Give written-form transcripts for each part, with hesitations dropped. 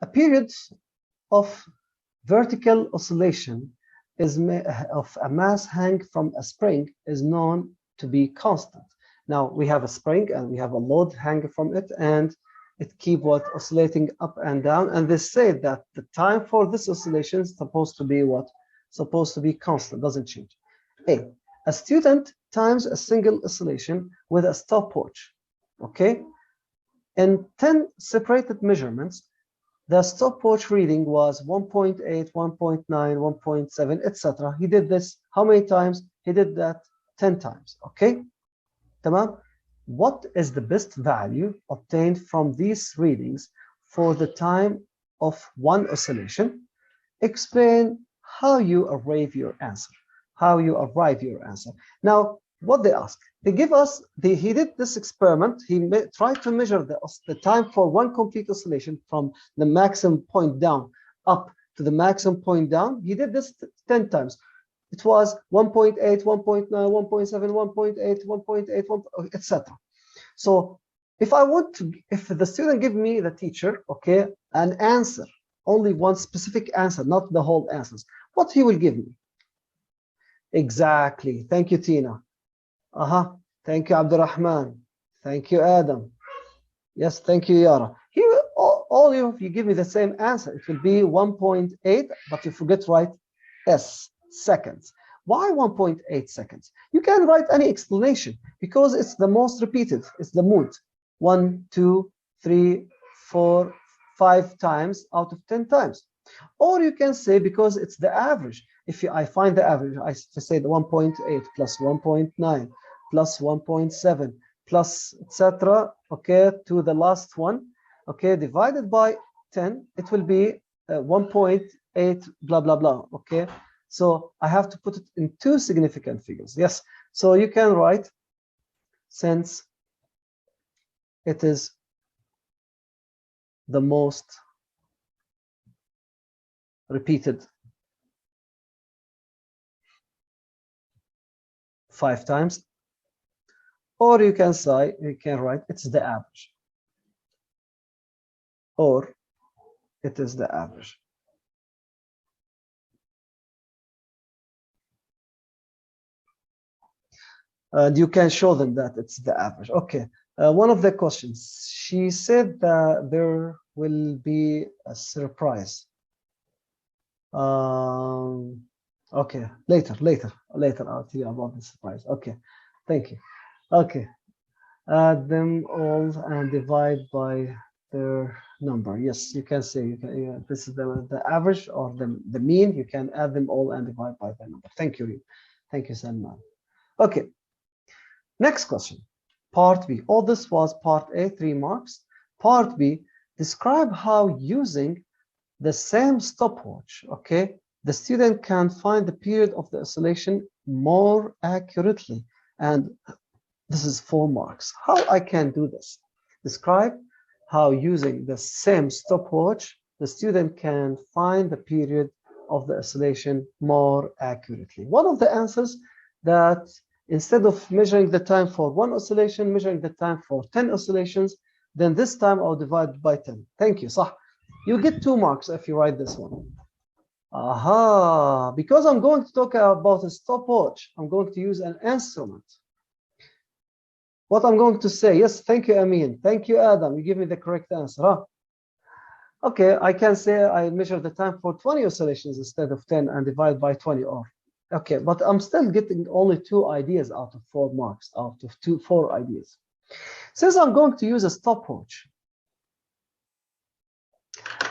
A period of vertical oscillation is of a mass hang from a spring is known to be constant. Now we have a spring and we have a load hanging from it, and it keep oscillating up and down. And they say that the time for this oscillation is supposed to be what? Supposed to be constant, doesn't change. A student times a single oscillation with a stopwatch. Okay, in 10 separated measurements, the stopwatch reading was 1.8, 1.9, 1.7, etc. He did this how many times? He did that 10 times. Okay, tamam. What is the best value obtained from these readings for the time of one oscillation? Explain how you arrive your answer. Now, what they ask, they give us, he did this experiment. He tried to measure the time for one complete oscillation from the maximum point down up to the maximum point down. He did this 10 times. It was 1.8, 1.9, 1.7, 1.8, 1.8, etc. So if the student give me, the teacher, okay, an answer, only one specific answer, not the whole answers, what he will give me? Exactly. Thank you, Tina. Thank you, Abdurrahman. Thank you, Adam. Yes, thank you, Yara. Here, all of you give me the same answer. It will be 1.8, but you forget to write S, seconds. Why 1.8 seconds? You can write any explanation because it's the most repeated. It's the mood. 1, 2, 3, 4, 5 times out of 10 times. Or you can say because it's the average. If I find the average, I say the 1.8 plus 1.9 plus 1.7 plus etc. Okay, to the last one. Okay, divided by 10, it will be 1.8 blah blah blah. Okay, so I have to put it in two significant figures. Yes, so you can write, since it is the most repeated 5 times, or you can write it's the average, or it is the average. And you can show them that it's the average. Okay, one of the questions, she said that there will be a surprise. Okay, later I'll tell you about the surprise. Okay, thank you. Okay, add them all and divide by their number. Yes, you can say this is the average or the mean. You can add them all and divide by the number. Thank you, Salman. Okay, next question, part B. All this was part A, 3 marks. Part B, describe how using the same stopwatch, okay, the student can find the period of the oscillation more accurately. And this is 4 marks. How I can do this? Describe how using the same stopwatch, the student can find the period of the oscillation more accurately. One of the answers that instead of measuring the time for one oscillation, measuring the time for 10 oscillations, then this time I'll divide by 10. Thank you, Sah. You get 2 marks if you write this one. Aha, because I'm going to talk about a stopwatch, I'm going to use an instrument. What I'm going to say, yes, thank you, Amin. Thank you, Adam. You give me the correct answer. Huh? Okay, I can say I measure the time for 20 oscillations instead of 10 and divide by 20. Or okay, but I'm still getting only 2 ideas out of 4 marks, out of 4 ideas. Since I'm going to use a stopwatch,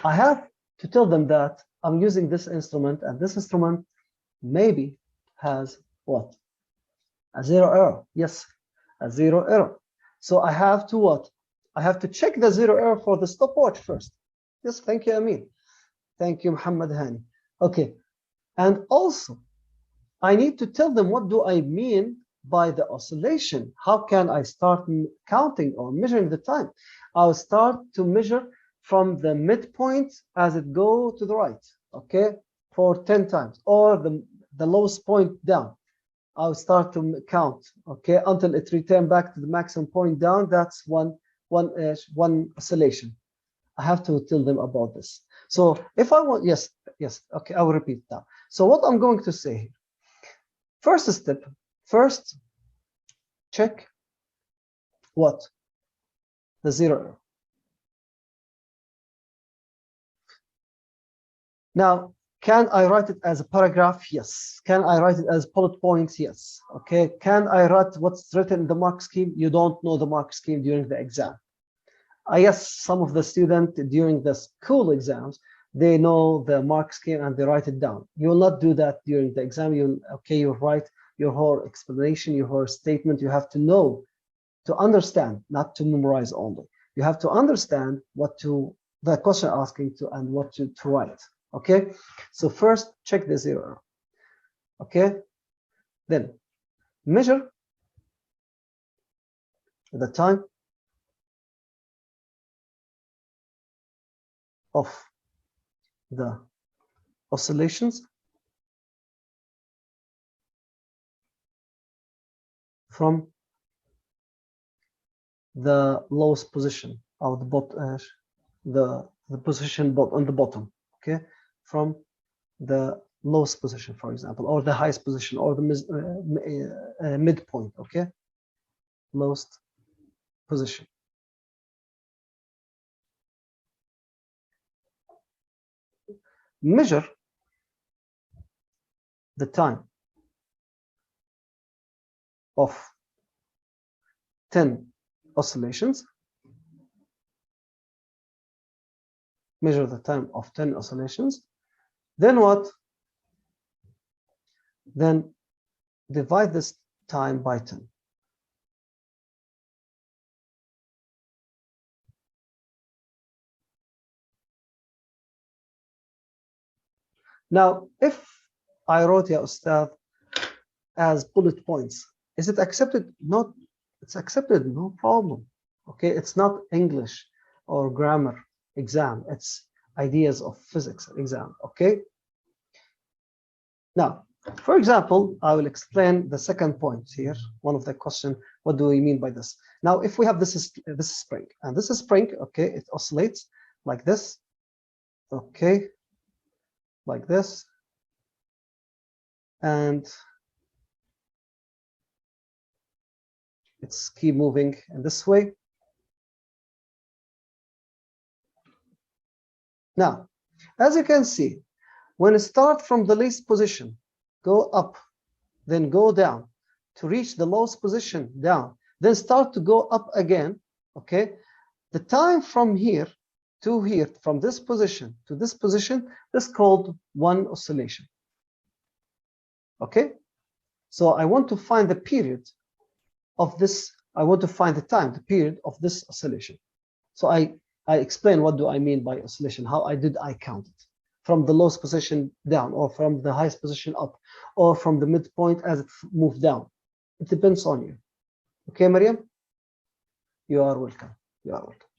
I have to tell them that I'm using this instrument, and this instrument maybe has what? A 0 error. Yes, a 0 error. So I have to what? I have to check the 0 error for the stopwatch first. Yes, thank you, Amin. Thank you, Muhammad Hani. Okay, and also I need to tell them what do I mean by the oscillation. How can I start counting or measuring the time? I'll start to measure from the midpoint as it go to the right, okay, for 10 times, or the lowest point down. I'll start to count, okay, until it return back to the maximum point down. That's one oscillation. I have to tell them about this. So if I want, yes, okay, I will repeat now. So what I'm going to say here, first step, first check what? The zero error. Now, can I write it as a paragraph? Yes. Can I write it as bullet points? Yes. Okay. Can I write what's written in the mark scheme? You don't know the mark scheme during the exam. I guess some of the students during the school exams, they know the mark scheme and they write it down. You will not do that during the exam. You write your whole explanation, your whole statement. You have to know, to understand, not to memorize only. You have to understand what the question asking to and what to write. Okay, so first check the zero error. Okay, then measure the time of the oscillations from the lowest position of the position on the bottom. Okay, from the lowest position, for example, or the highest position, or the midpoint. Okay, lowest position. Measure the time of 10 oscillations. Measure the time of 10 oscillations. Then what? Then divide this time by 10. Now, if I wrote Ya Ustad as bullet points, is it accepted? No, it's accepted, no problem. Okay, it's not English or grammar exam, it's ideas of physics exam. Okay, now, for example, I will explain the second point here. One of the question, what do we mean by this? Now, if we have this is spring, and this is spring, okay, it oscillates like this, okay, like this, and it's keep moving in this way. Now, as you can see, when it starts from the least position, go up, then go down to reach the lowest position, down, then start to go up again, okay? The time from here to here, from this position to this position, is called one oscillation, okay? So I want to find the period of this, I want to find the time, the period of this oscillation. So I explain what do I mean by oscillation, how I count it. From the lowest position down, or from the highest position up, or from the midpoint as it moves down. It depends on you. Okay, Mariam? You are welcome. You are welcome.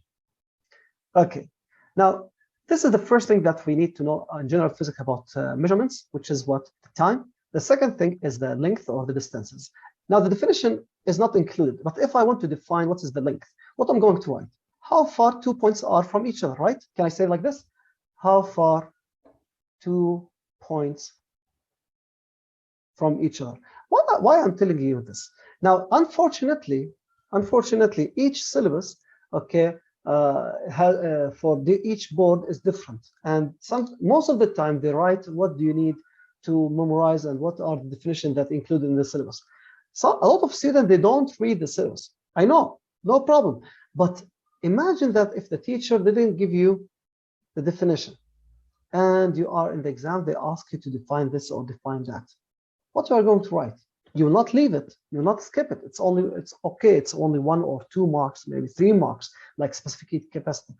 Okay. Now, this is the first thing that we need to know in general physics about measurements, which is what? The time. The second thing is the length or the distances. Now, the definition is not included, but if I want to define what is the length, what I'm going to write, how far 2 points are from each other, right? Can I say it like this? How far 2 points from each other. Why I'm telling you this? Now, unfortunately, each syllabus, okay, for each board is different, and most of the time they write what do you need to memorize and what are the definitions that included in the syllabus. So a lot of students, they don't read the syllabus. I know, no problem, but imagine that if the teacher didn't give you the definition, and you are in the exam, they ask you to define this or define that. What you are going to write? You will not leave it. You will not skip it. It's okay. It's only 1 or 2 marks, maybe 3 marks, like specific heat capacity,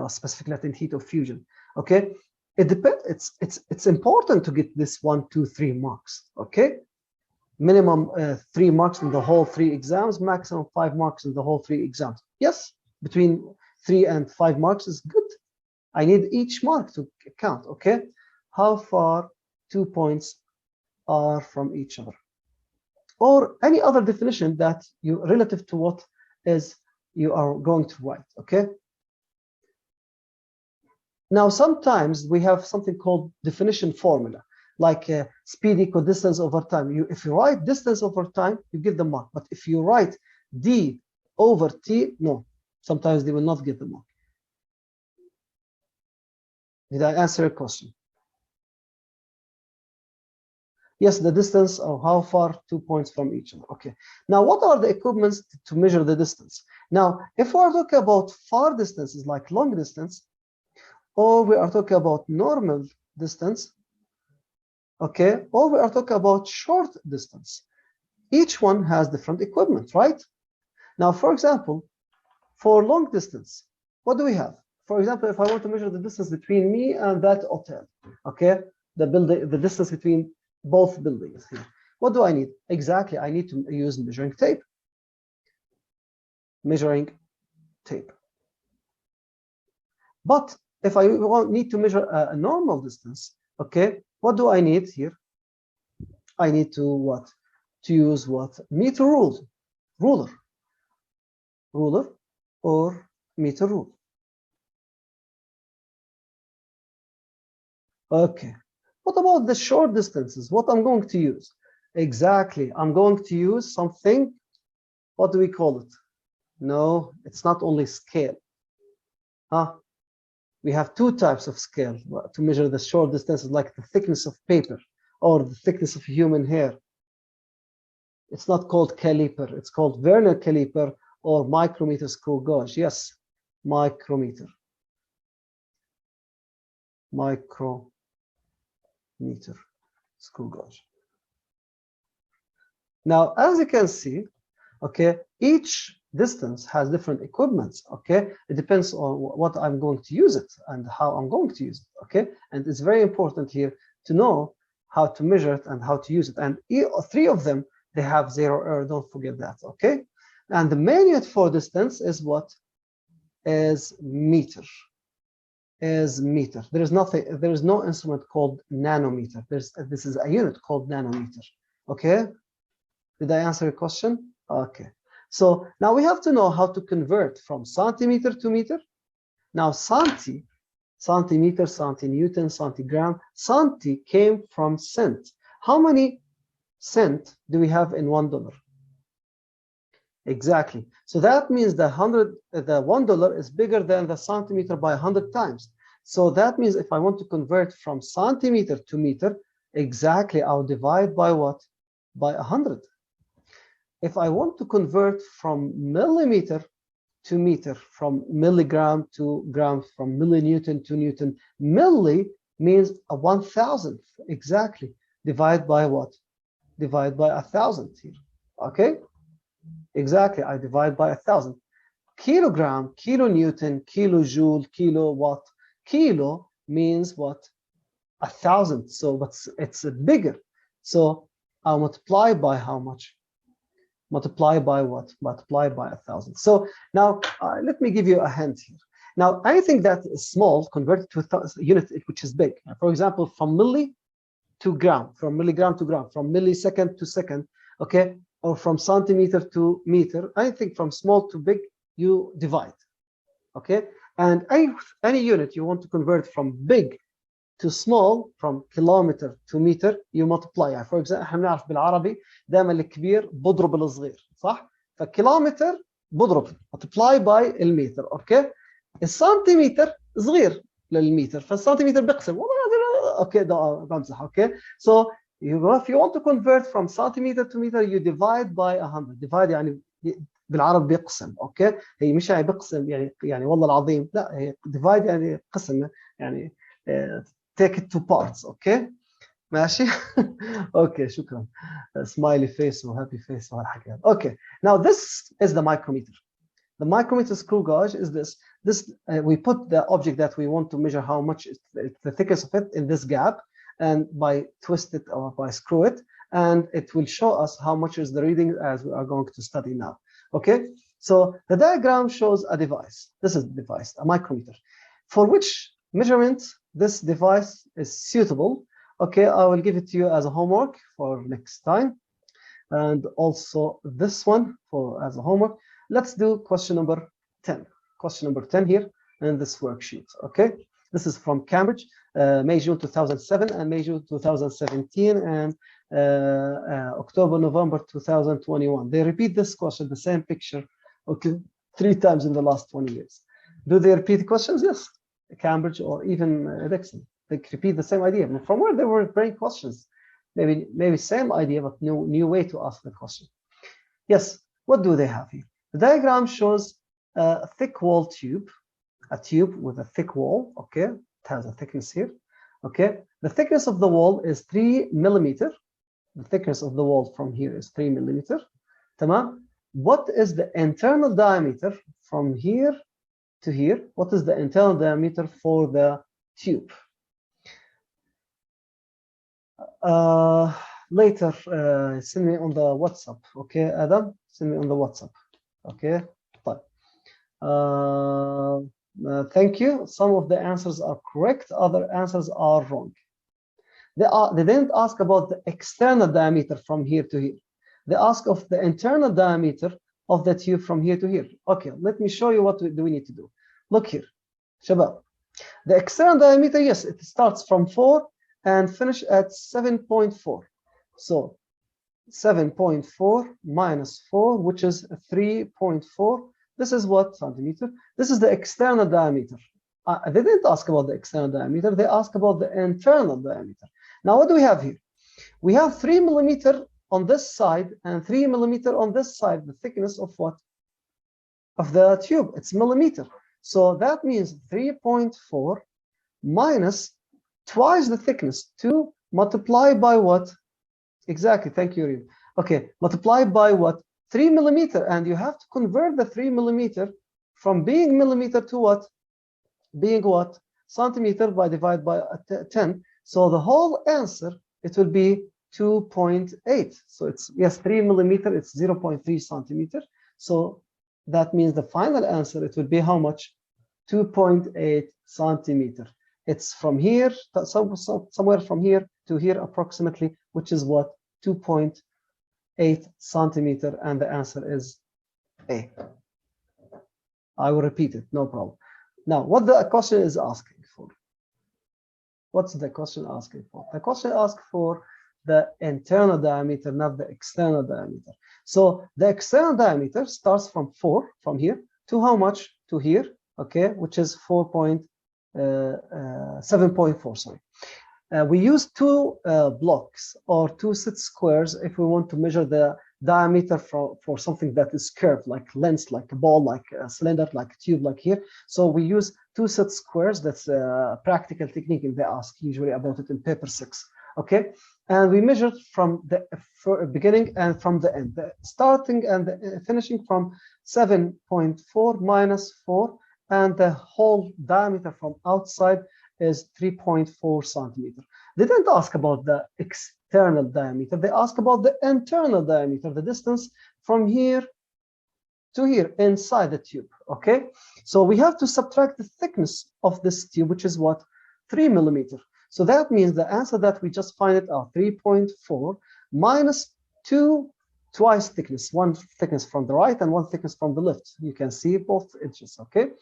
specific latent heat of fusion. Okay, it depends. It's important to get this 1, 2, 3 marks. Okay, minimum 3 marks in the whole 3 exams, maximum 5 marks in the whole 3 exams. Yes, between 3 and 5 marks is good. I need each mark to count, okay? How far 2 points are from each other? Or any other definition that you relative to what is you are going to write, okay? Now, sometimes we have something called definition formula, like speed equal distance over time. If you write distance over time, you get the mark. But if you write d over t, no, sometimes they will not get the mark. Did I answer your question? Yes, the distance of how far 2 points from each other. Okay. Now, what are the equipments to measure the distance? Now, if we are talking about far distances like long distance, or we are talking about normal distance, okay, or we are talking about short distance, each one has different equipment, right? Now, for example, for long distance, what do we have? For example, if I want to measure the distance between me and that hotel, okay, the building, the distance between both buildings here. What do I need? Exactly, I need to use measuring tape. Measuring tape. But if I need to measure a normal distance, okay, what do I need here? I need to what? To use what? Meter rule, ruler or meter rule. Okay. What about the short distances? What I'm going to use? Exactly, I'm going to use something. What do we call it? No, it's not only scale. Huh? We have two types of scale to measure the short distances, like the thickness of paper or the thickness of human hair. It's not called caliper. It's called Vernier caliper or micrometer screw gauge. Yes, micrometer. Micrometer screw gauge. Now, as you can see, okay, each distance has different equipments, okay? It depends on what I'm going to use it and how I'm going to use it, okay? And it's very important here to know how to measure it and how to use it. And three of them, they have zero error, don't forget that, okay? And the main unit for distance is what? Is meter. Is meter. There is nothing, there is no instrument called nanometer. This is a unit called nanometer, okay? Did I answer your question? Okay. So now we have to know how to convert from centimeter to meter. Now centimeter, centinewton, centigram, centi came from cent. How many cent do we have in $1? Exactly. So that means the $1 is bigger than the centimeter by 100 times. So that means if I want to convert from centimeter to meter, exactly, I'll divide by what? By 100. If I want to convert from millimeter to meter, from milligram to gram, from millinewton to newton, milli means a 1,000th, exactly. Divide by what? Divide by 1,000 here, okay? Exactly, I divide by 1,000. Kilogram, kilonewton, kilojoule, kilowatt. Kilo means what? 1,000, so it's bigger. So I'll multiply by how much? Multiply by what? Multiply by 1,000. So now let me give you a hint here. Now anything that is small converted to a unit which is big. For example, from milli to gram, from milligram to gram, from millisecond to second, okay, or from centimeter to meter. Anything from small to big, you divide, okay. And any unit you want to convert from big to small, from kilometer to meter, you multiply. For example, احنا بنعرف بالعربي دائما الكبير بضرب الصغير، صح؟ فكيلومتر بضرب multiply by المتر، اوكي؟ السنتيمتر صغير للمتر، فالسنتيمتر بيقسم، اوكي ده بمزح، اوكي؟ So if you want to convert from centimeter to meter, you divide by 100. divide يعني بالعربي بيقسم، اوكي؟ هي مش يعني بيقسم يعني والله العظيم، لا هي divide يعني قسم، يعني take it to parts، اوكي ماشي. اوكي شكرا. smiley face و happy face وهالحكي. Okay, now this is the micrometer. The micrometer screw gauge is this we put the object that we want to measure how much the thickness of it in this gap, and by twist it or by screw it, and it will show us how much is the reading as we are going to study now. Okay, so the diagram shows a device. This is the device, a micrometer, for which measurement this device is suitable. Okay, I will give it to you as a homework for next time, and also this one for as a homework. Let's do question number 10. Question number 10 here in this worksheet. Okay, This is from Cambridge, May, June 2007, and May, June 2017, and October, November 2021. They repeat this question, the same picture, okay, 3 times in the last 20 years. Do they repeat questions? Yes. Cambridge or even Edexcel, they repeat the same idea. From where they were bringing questions, maybe same idea, but new way to ask the question. Yes. What do they have here? The diagram shows a thick wall tube, a tube with a thick wall. Okay, it has a thickness here. Okay, the thickness of the wall is 3 millimeter. The thickness of the wall from here is 3 millimeter. Tamam. What is the internal diameter from here to here? What is the internal diameter for the tube? Later, send me on the WhatsApp. Okay, Adam, send me on the WhatsApp. Okay, fine. Thank you. Some of the answers are correct, other answers are wrong. They didn't ask about the external diameter from here to here. They ask of the internal diameter of the tube from here to here. Okay, let me show you what do we need to do. Look here, Shabab. The external diameter, yes, it starts from 4 and finish at 7.4. So 7.4 minus 4, which is 3.4. This is what centimeter? This is the external diameter. They didn't ask about the external diameter. They asked about the internal diameter. Now, what do we have here? We have 3 millimeter on this side and 3 millimeter on this side. The thickness of what? Of the tube. It's millimeter. So that means 3.4 minus twice the thickness. 2 multiplied by what? Exactly. Thank you, Reem. Okay. Multiplied by what? 3 millimeter. And you have to convert the 3 millimeter from being millimeter to what? Being what? Centimeter by divide by 10. So the whole answer, it will be 2.8. So it's, yes, 3 millimeter, it's 0.3 centimeter. So that means the final answer, it will be how much? 2.8 centimeter. It's from here, somewhere from here to here approximately, which is what? 2.8 centimeter. And the answer is A. I will repeat it, no problem. Now, what the question is asking for? What's the question asking for? The question asks for the internal diameter, not the external diameter. So the external diameter starts from 4, from here, to how much? To here, okay, which is 7.4, sorry. We use 2 blocks or 2 set squares if we want to measure the diameter for something that is curved, like lens, like a ball, like a cylinder, like a tube, like here. So we use 2 set squares. That's a practical technique, and they ask usually about it in paper 6. Okay, and we measured from the beginning and from the end, the starting and the finishing from 7.4 minus 4, and the whole diameter from outside is 3.4 centimeter. They didn't ask about the external diameter. They ask about the internal diameter, the distance from here to here inside the tube. Okay, so we have to subtract the thickness of this tube, which is what? 3 millimeter. So that means the answer that we just find it out, 3.4 minus 2 twice thickness, 1 thickness from the right and 1 thickness from the left. You can see both edges. Okay,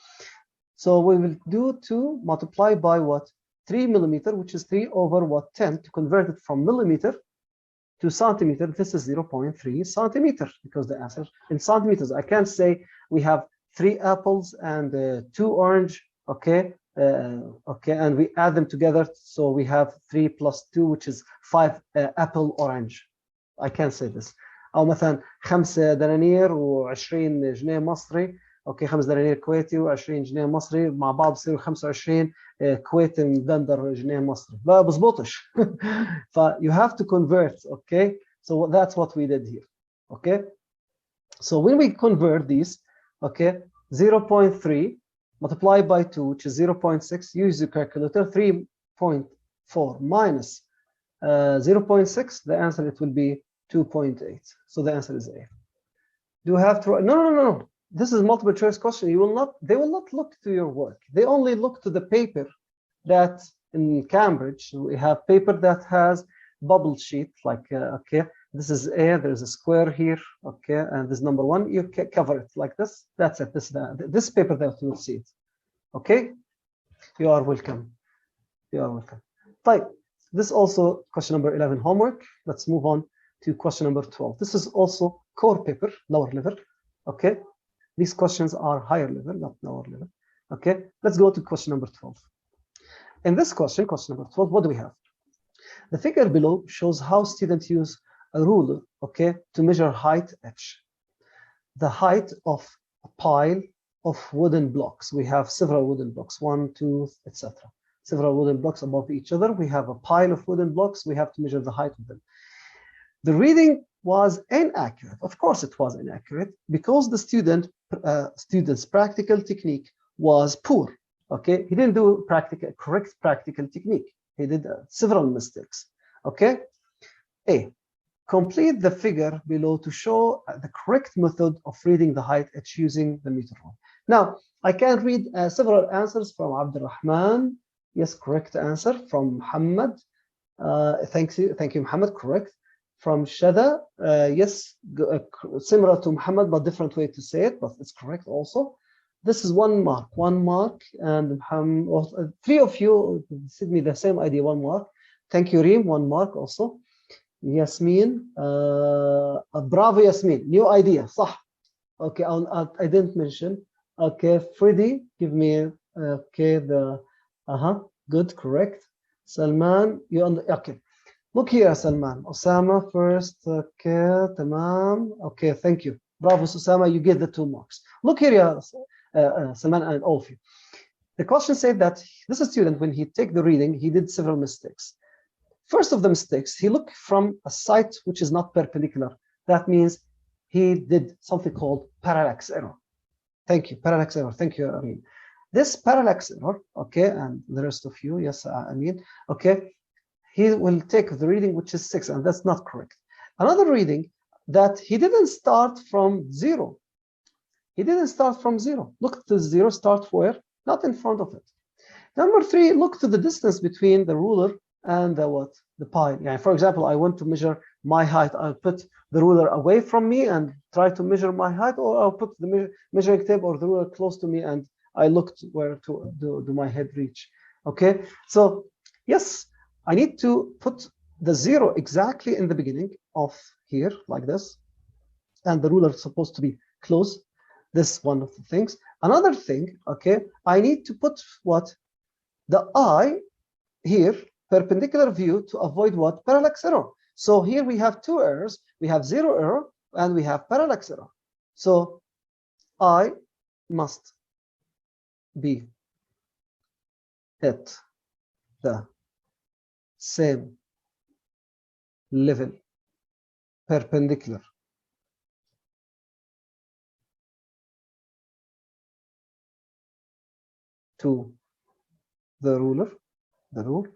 so we will do 2 multiplied by what? 3 millimeter, which is 3 over what? 10, to convert it from millimeter to centimeter. This is 0.3 centimeter, because the answer in centimeters. I can't say we have 3 apples and 2 orange. Okay, okay, and we add them together, so we have 3 plus 2, which is 5 apple orange. I can't say this. أو مثلا 5 دنانير و20 جنيه مصري. اوكي 5 دنانير كويتي و20 جنيه مصري مع بعض بصيروا 25 كويتي مدندر جنيه مصري. لا بزبطش. ف you have to convert. Okay, so that's what we did here. Okay, so when we convert these, okay, 0.3 multiplied by 2, which is 0.6, use your calculator. 3.4 minus 0.6, the answer, it will be 2.8. So the answer is A. Do you have to? No. This is multiple choice question. You will not. They will not look to your work. They only look to the paper that in Cambridge we have paper that has bubble sheet. Like okay, this is A. There's a square here. Okay, and this number 1. You cover it like this. That's it. This paper that you will see it. Okay. You are welcome. You are welcome. طيب, this is also question number 11 homework. Let's move on to question number 12. This is also core paper, lower level. Okay. These questions are higher level, not lower level. Okay. Let's go to question number 12. In this question number 12, what do we have? The figure below shows how students use a ruler, okay, to measure height h. The height of a pile of wooden blocks. We have several wooden blocks, 1, 2, etc. Several wooden blocks above each other. We have a pile of wooden blocks. We have to measure the height of them. The reading was inaccurate. Of course, it was inaccurate because the student's practical technique was poor. Okay, he didn't do correct practical technique. He did several mistakes. Okay, A. Complete the figure below to show the correct method of reading the height h using the meter rule. Now, I can read several answers from Abdurrahman. Yes, correct answer. From Muhammad. Thank you, Muhammad. Correct. From Shada. Yes, similar to Muhammad, but different way to say it, but it's correct also. This is 1 mark. 1 mark, and Muhammad, 3 of you sent me the same idea. 1 mark. Thank you, Reem. 1 mark also. Yasmin, bravo Yasmin, new idea, صح. Okay, I didn't mention. Okay, Freddy, give me, okay, good, correct. Salman, okay. Look here, Salman. Osama first, okay, tamam. Okay, thank you. Bravo, Osama, you get the 2 marks. Look here, Salman and all of you. The question said that this student, when he take the reading, he did several mistakes. First of the mistakes, he looked from a site which is not perpendicular. That means he did something called parallax error. Thank you, parallax error. Thank you, Amin. This parallax error, okay, and the rest of you, yes, Amin, okay, he will take the reading which is 6, and that's not correct. Another reading that he didn't start from 0. He didn't start from 0. Look to 0, start where? Not in front of it. Number 3, look to the distance between the ruler and the pile. Yeah, for example, I want to measure my height. I'll put the ruler away from me and try to measure my height, or I'll put the measuring tape or the ruler close to me and I looked where to do my head reach. Okay, so yes, I need to put the 0 exactly in the beginning of here, like this, and the ruler is supposed to be close. This is one of the things. Another thing, okay, I need to put what? The eye here, perpendicular view, to avoid what? Parallax error. So here we have 2 errors. We have 0 error and we have parallax error. So I must be at the same level, perpendicular to the ruler, the rule.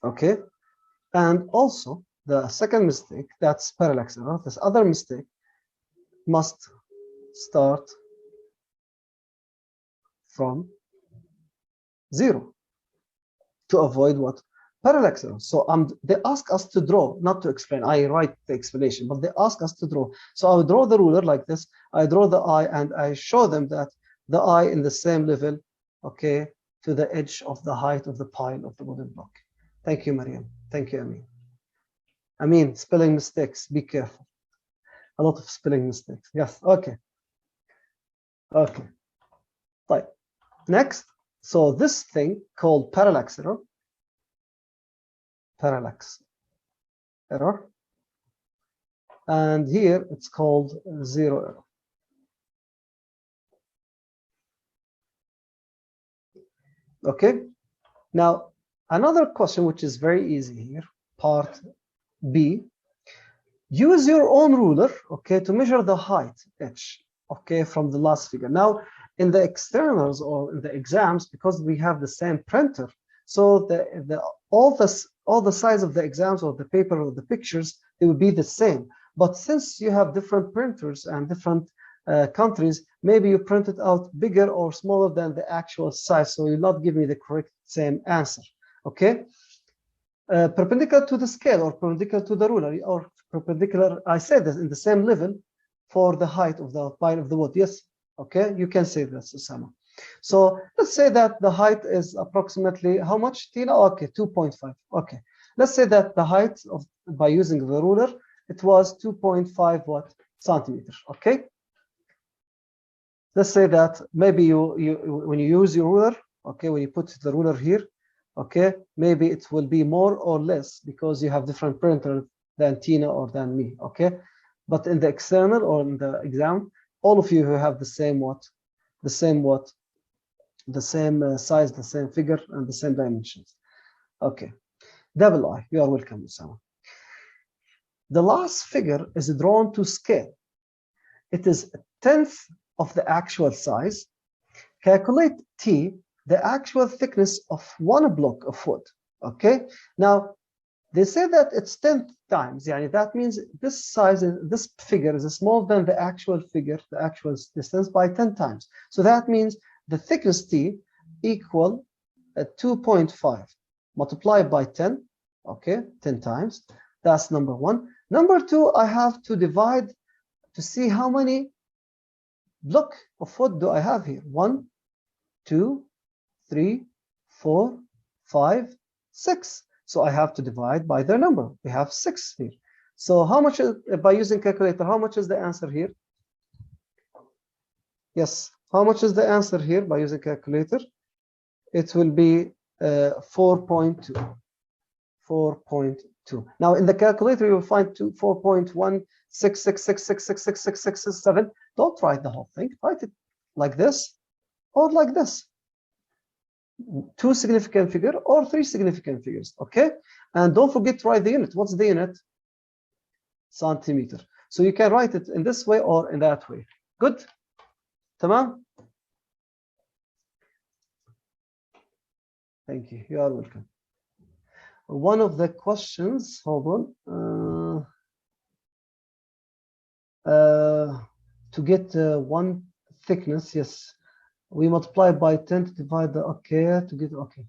Okay, and also the second mistake, that's parallax error. This other mistake must start from 0 to avoid what? Parallax error. So they ask us to draw, not to explain. I write the explanation, but they ask us to draw. So I will draw the ruler like this. I draw the eye and I show them that the eye in the same level, okay, to the edge of the height of the pile of the wooden block. Thank you, Mariam. Thank you, Amin. Amin, spelling mistakes. Be careful. A lot of spelling mistakes. Yes. Okay. Okay. Right. Next. So this thing called parallax error. Parallax error. And here it's called 0 error. Okay. Now, another question which is very easy here, part B. Use your own ruler, okay, to measure the height h, okay, from the last figure. Now, in the externals or in the exams, because we have the same printer, so all the size of the exams or the paper or the pictures, it will be the same. But since you have different printers and different countries, maybe you print it out bigger or smaller than the actual size, so you'll not give me the correct same answer. Okay, perpendicular to the scale or perpendicular to the ruler or perpendicular, I said this, in the same level for the height of the pile of the wood. Yes, okay, you can say this, Osama. So let's say that the height is approximately how much, Tina? Okay, 2.5. Okay, let's say that the height of by using the ruler, it was 2.5 what centimeters. Okay, let's say that maybe you when you use your ruler, okay, when you put the ruler here, okay, maybe it will be more or less because you have different printer than Tina or than me. Okay, but in the external or in the exam, all of you who have the same what, the same size, the same figure, and the same dimensions. Okay, double I, you are welcome, Usama. The last figure is drawn to scale. It is a tenth of the actual size. Calculate T, the actual thickness of one block of wood. Okay, now they say that it's 10 times. Yani that means this size, this figure is smaller than the actual figure, the actual distance by 10 times. So that means the thickness T equal 2.5 multiplied by 10. Okay, 10 times. That's number one. Number two, I have to divide to see how many block of wood do I have here. 1, 2, 3, 4, 5, 6. So I have to divide by their number. We have 6 here. So how much is, by using calculator, how much is the answer here? Yes, how much is the answer here by using calculator? It will be 4.2. 4.2. Now in the calculator you will find 4.16666666667. Don't write the whole thing. Write it like this or like this. 2 significant figure or 3 significant figures. Okay, and don't forget to write the unit. What's the unit? Centimeter. So you can write it in this way or in that way. Good. Tamam. Thank you. You are welcome. One of the questions, hold on, to get one thickness, yes, we multiply by 10 to divide the, okay, to get, okay.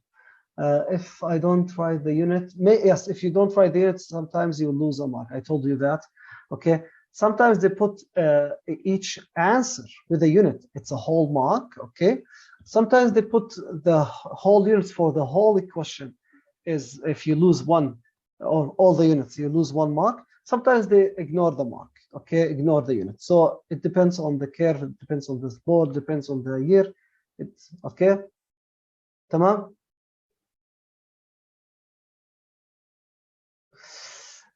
If I don't write the unit, yes, if you don't write the unit, sometimes you lose a mark. I told you that, okay. Sometimes they put each answer with a unit. It's a whole mark, okay. Sometimes they put the whole units for the whole equation. Is if you lose one or all the units, you lose 1 mark. Sometimes they ignore the mark, okay, ignore the unit. So it depends on the curve, it depends on this board, depends on the year. It's okay. تمام.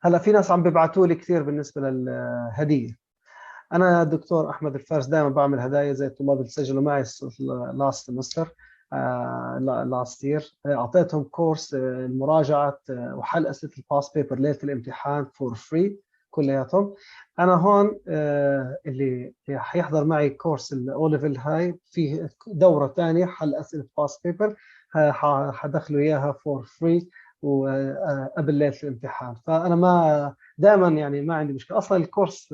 هلا في ناس عم بيبعتوا لي كثير بالنسبه للهديه. انا دكتور احمد الفارس دائما بعمل هدايا زي الطلاب اللي سجلوا معي لاست سمستر لاست يير. اعطيتهم كورس المراجعه وحل اسئله الباس بيبر ليله الامتحان فور فري كلياتهم. انا هون اللي حيحضر معي كورس الاو ليفل هاي فيه دوره ثانيه حل اسئله باس بيبر حدخلوا اياها فور فري وقبل ليله الامتحان. فانا ما دائما يعني ما عندي مشكله اصلا. الكورس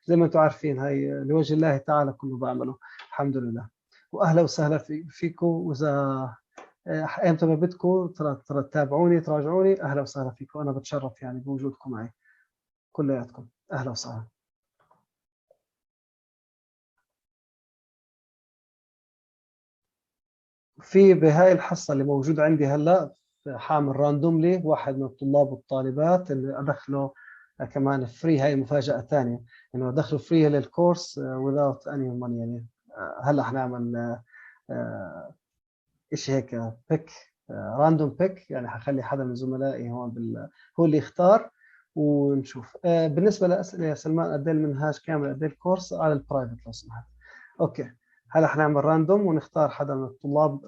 زي ما انتم عارفين هاي لوجه الله تعالى كله بعمله الحمد لله. واهلا وسهلا فيكم. واذا ايمتى ما بدكم ترى تتابعوني تراجعوني اهلا وسهلا فيكم. انا بتشرف يعني بوجودكم معي كلياتكم. اهلا وسهلا. في بهاي الحصه اللي موجود عندي هلا حامل راندوملي واحد من الطلاب والطالبات اللي ادخله كمان فري. هاي مفاجاه ثانيه انه ادخله فري للكورس without any money. يعني هلا حنعمل شيء هيك بيك راندوم بيك. يعني حخلي حدا من زملائي هون هو اللي يختار ونشوف. بالنسبه لاسئله يا سلمان قد ايه المنهاج كامل قد ايه الكورس على البرايفت لو سمحت. اوكي هلا حنعمل راندوم ونختار حدا من الطلاب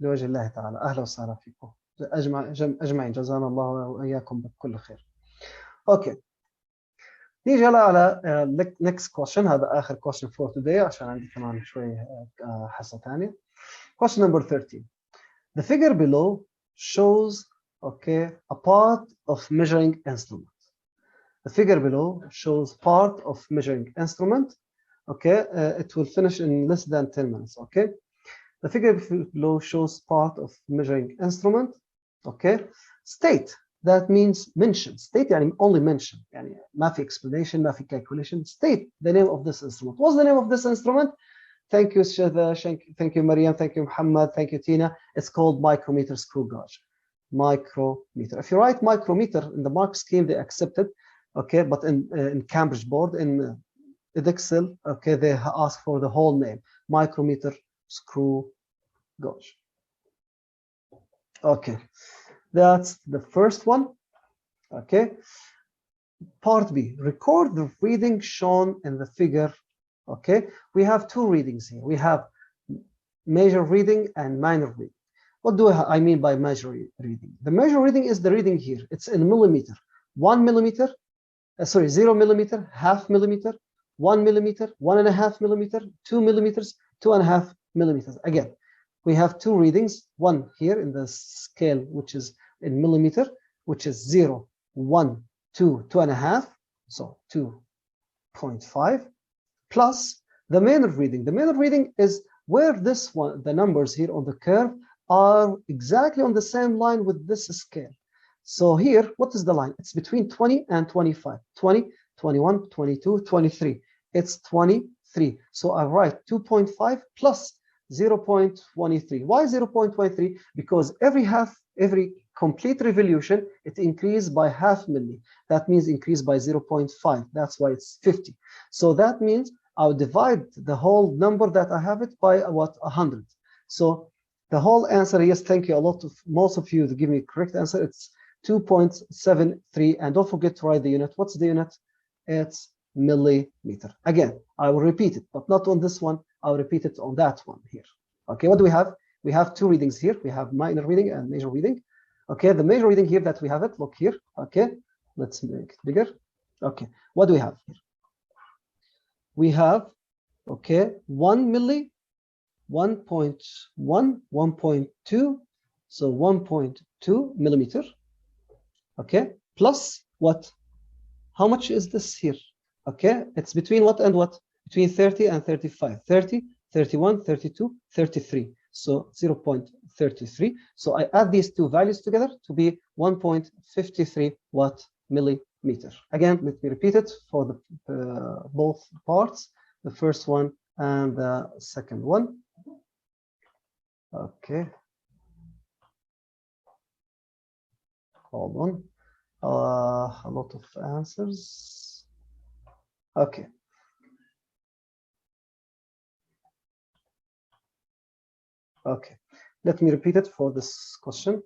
لوجه الله تعالى. اهلا وسهلا فيكم اجمعين. جزانا الله واياكم بكل خير. اوكي نيجي هلا على next question. هذا اخر question for today عشان عندي كمان شوي حصه ثانيه. Question number 13. The figure below shows, okay, a part of measuring instrument. The figure below shows part of measuring instrument. Okay, it will finish in less than 10 minutes. Okay, the figure below shows part of measuring instrument. Okay, state, that means mention. State يعني only mention. يعني ما في explanation ما في calculation. State the name of this instrument. What's the name of this instrument? Thank you, Shada. Thank you, Mariam. Thank you, Muhammad. Thank you, Tina. It's called micrometer screw gauge. Micrometer. If you write micrometer in the mark scheme, they accept it. Okay, but in Cambridge board, in Edexcel, okay, they ask for the whole name. Micrometer screw gauge. Okay, that's the first one. Okay. Part B, record the reading shown in the figure. Okay, we have two readings here. We have major reading and minor reading. What do I mean by major reading? The major reading is the reading here. It's in millimeter. 1 millimeter, 0 millimeter, half millimeter, 1 millimeter, 1.5 millimeter, 2 millimeters, 2.5 millimeters. Again, we have two readings. One here in the scale, which is in millimeter, which is 0, 1, 2, 2.5, so 2.5, plus the minor reading. The minor reading is where this one, the numbers here on the curve are exactly on the same line with this scale. So here, what is the line? It's between 20 and 25. 20, 21, 22, 23. It's 23. So I write 2.5 plus 0.23. Why 0.23? Because every complete revolution, it increased by half milli. That means increase by 0.5. That's why it's 50. So that means I'll divide the whole number that I have it by what? 100. So the whole answer, yes, thank you a lot. Most of you to give me a correct answer. It's 2.73. And don't forget to write the unit. What's the unit? It's millimeter. Again, I will repeat it, but not on this one. I'll repeat it on that one here. Okay, what do we have? We have two readings here. We have minor reading and major reading. Okay, the major reading here that we have it, look here. Okay, let's make it bigger. Okay, what do we have here? We have, okay, 1 milli, 1.1, 1.2, so 1.2 millimeter. Okay, plus what? How much is this here? Okay, it's between what and what? Between 30 and 35. 30, 31, 32, 33. So 0.33. So I add these two values together to be 1.53 watt millimeter. Again, let me repeat it for the both parts, the first one and the second one. Okay. Hold on. A lot of answers. Okay. Okay, let me repeat it for this question.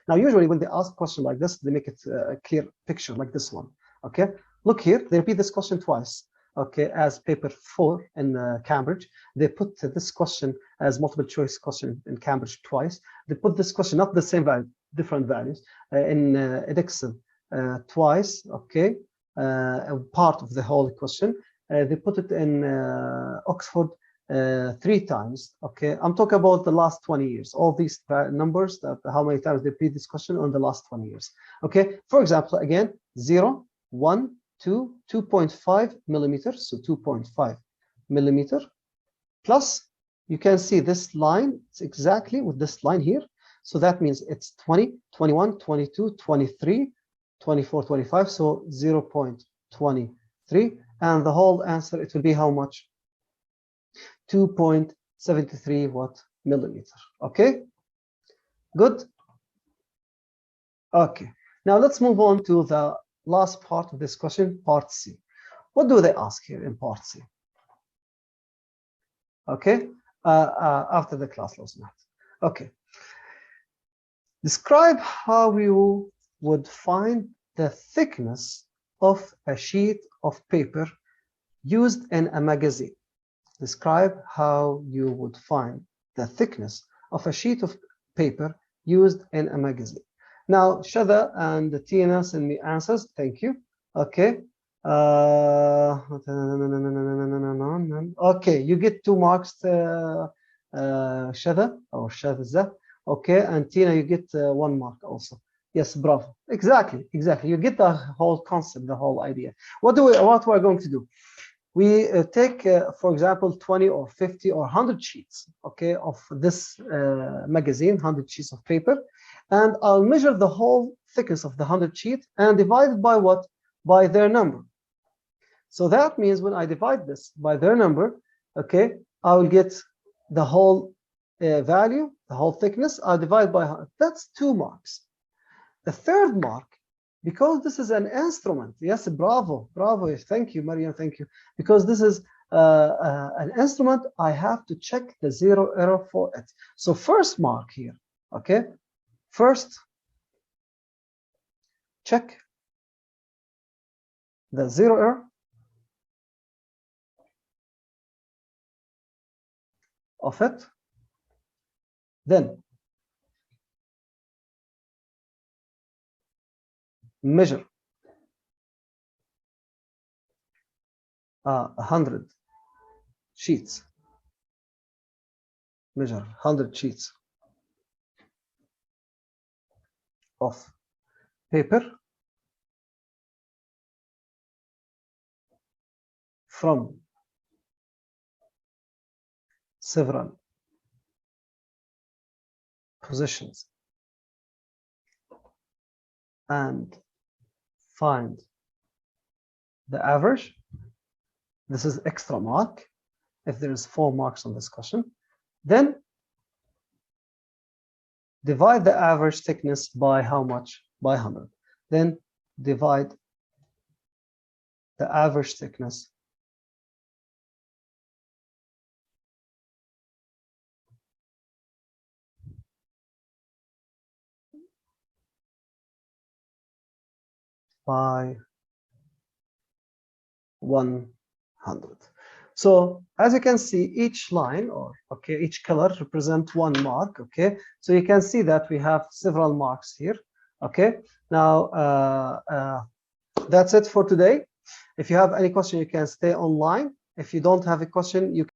Now, usually when they ask a question like this, they make it a clear picture like this one. Okay, look here, they repeat this question twice. Okay, as paper 4 in Cambridge, they put this question as multiple choice question in Cambridge twice. They put this question, not the same value, different values, in Edexcel twice. Okay, part of the whole question. They put it in Oxford 3 times. Okay, I'm talking about the last 20 years. All these numbers, that how many times they repeat this question on the last 20 years. Okay, for example, again, 0, 1, 2, 2.5 millimeters, so 2.5 millimeter, plus you can see this line, it's exactly with this line here. So that means it's 20, 21, 22, 23, 24, 25, so 0.23. And the whole answer, it will be how much? 2.73 watt millimeter. Okay, good. Okay, now let's move on to the last part of this question, part C. What do they ask here in part C? Okay, after the class loss math. Okay, describe how you would find the thickness of a sheet of paper used in a magazine. Describe how you would find the thickness of a sheet of paper used in a magazine. Now, Shada and Tina send me answers. Thank you. Okay. Okay, you get 2 marks, Shada or Shadza. Okay, and Tina, you get 1 mark also. Yes, bravo. Exactly, exactly. You get the whole concept, the whole idea. What we're going to do? We take, for example, 20 or 50 or 100 sheets, okay, of this magazine, 100 sheets of paper, and I'll measure the whole thickness of the 100 sheet and divide it by what? By their number. So that means when I divide this by their number, okay, I will get the whole value, the whole thickness. I'll divide by 100. That's 2 marks. The third mark, because this is an instrument. Yes, bravo, bravo. Thank you, Mariam. Thank you. Because this is an instrument, I have to check the 0 error for it. So first mark here, okay? First, check the 0 error of it. Then measure 100 sheets. Measure 100 sheets of paper from several positions and find the average. This is extra mark if there is 4 marks on this question. Then divide the average thickness by how much? By 100. Then divide the average thickness by 100. So as you can see, each line, or okay, each color represents 1 mark. Okay, so you can see that we have several marks here. Okay, now that's it for today. If you have any question, you can stay online. If you don't have a question, you